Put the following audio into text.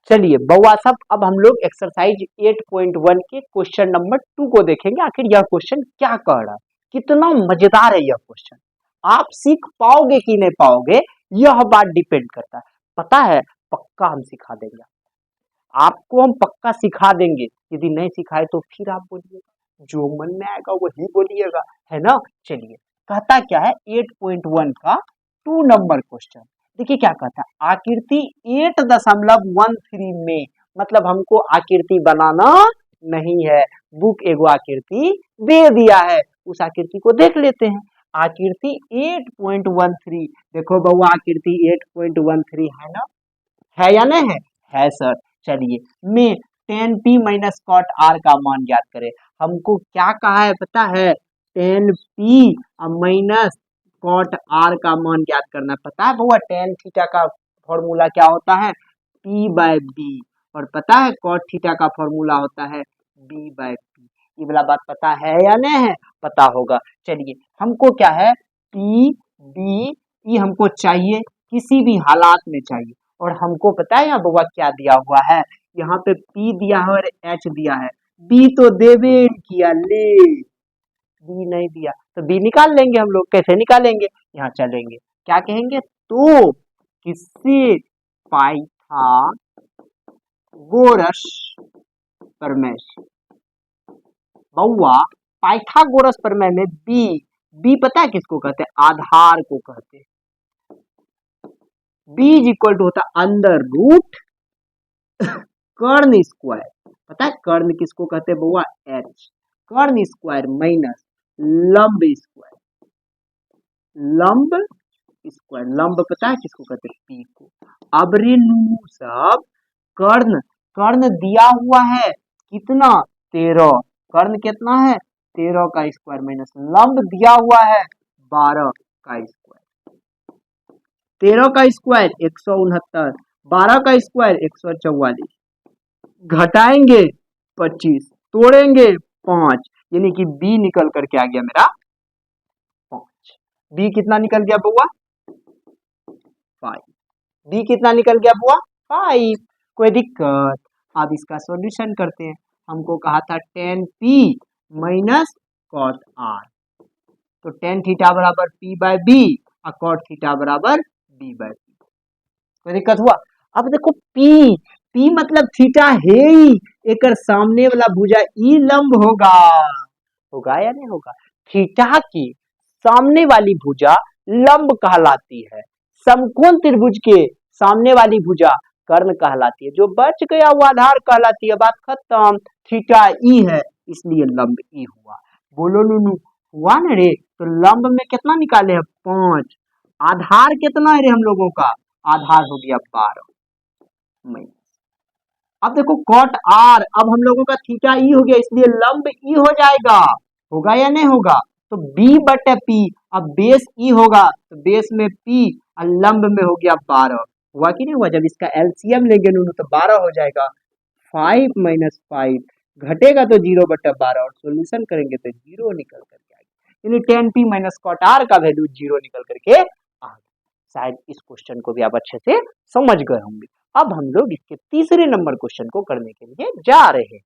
चलिए बउआ सब, अब हम लोग एक्सरसाइज 8.1 के क्वेश्चन नंबर 2 को देखेंगे। आखिर यह क्वेश्चन क्या कह रहा है, कितना मजेदार है यह क्वेश्चन, आप सीख पाओगे कि नहीं पाओगे यह बात डिपेंड करता है। पता है, पक्का हम सिखा देंगे आपको, हम पक्का सिखा देंगे। यदि नहीं सिखाए तो फिर आप बोलिएगा, जो मन में आएगा वही बोलिएगा, है ना। चलिए, कहता क्या है 8.1 का 2 नंबर क्वेश्चन। देखिए क्या कहता है, आकृति 8.13 में, मतलब हमको आकृति बनाना नहीं है, बुक एगो आकृति दे दिया है, उस आकृति को देख लेते हैं। आकृति 8.13, देखो बउआ आकृति 8.13 है ना, है या नहीं है? है सर। चलिए, में tan p minus cot r का मान ज्ञात करें। हमको क्या कहा है पता है, tan p minus cot r का मान ज्ञात करना पता है बउआ। tan थीटा का फॉर्मूला क्या होता है, p बाय b, और पता है कॉट थीटा का फॉर्मूला होता है b बाय p। ये वाला बात पता है या नहीं है? पता होगा। चलिए, हमको क्या है, p b e हमको चाहिए, किसी भी हालात में चाहिए। और हमको पता है यहाँ बउआ क्या दिया हुआ है, यहाँ पे P दिया है और H दिया है, B तो देवे किया, ले B नहीं दिया तो B निकाल लेंगे हम लोग। कैसे निकालेंगे, यहाँ चलेंगे, क्या कहेंगे, तो किससे, पाइथागोरस प्रमेय से। बउआ पाइथागोरस प्रमेय में B पता है किसको कहते हैं, आधार को कहते हैं। B इज इक्वल टू होता अंडर रूट कर्ण स्क्वायर, पता है कर्ण किसको कहते हैं बउआ, H, कर्ण स्क्वायर माइनस लंब स्क्वायर, लंब स्क्वायर, लंब पता है किसको कहते हैं, P को। अब रे सब कर्ण दिया हुआ है कितना, 13, कर्ण कितना है 13 का स्क्वायर माइनस लंब दिया हुआ है 12 का स्क्वायर। 13 का स्क्वायर 169, 12 का स्क्वायर 144, घटाएंगे 25, तोड़ेंगे 5, यानी कि B निकल करके आ गया मेरा 5। B कितना निकल गया बुआ, 5। B कितना निकल गया बुआ, 5। कोई दिक्कत, अब इसका सॉल्यूशन करते हैं। हमको कहा था tan P minus cot R, तो tan थीटा बराबर P बाय B और cot थीटा बराबर B बाय P। कोई दिक्कत हुआ? अब देखो P मतलब थीटा है ही, एक सामने वाला भुजा ई लंब होगा या नहीं होगा। थीटा की सामने वाली भुजा लंब कहलाती है, समकोण त्रिभुज के सामने वाली भुजा कर्ण कहलाती है, जो बच गया वो आधार कहलाती है। बात खत्म। थीटा ई है इसलिए लंब ई हुआ। बोलो नूनू, हुआ ना रे? तो लंब में कितना निकाले हैं, 5। आधार कितना है रे हम लोगों का, आधार हो गया 12। अब देखो कॉट आर, अब हम लोगों का थीटा ई हो गया इसलिए लंब ई हो जाएगा, होगा या नहीं होगा। तो B बटे P, अब बेस ई होगा तो बेस में P और लंब में हो गया 12। हुआ कि नहीं हुआ? जब इसका एलसीएम लेंगे नूनू तो 12 हो जाएगा। 5 माइनस 5 घटेगा तो 0 बटे 12, और सोल्यूशन करेंगे तो 0 निकल करके आएगा, यानी tan P minus cot R का वैल्यू 0 निकल करके आ गया। शायद इस क्वेश्चन को भी आप अच्छे से समझ गए होंगे। अब हम लोग इसके तीसरे नंबर क्वेश्चन को करने के लिए जा रहे हैं।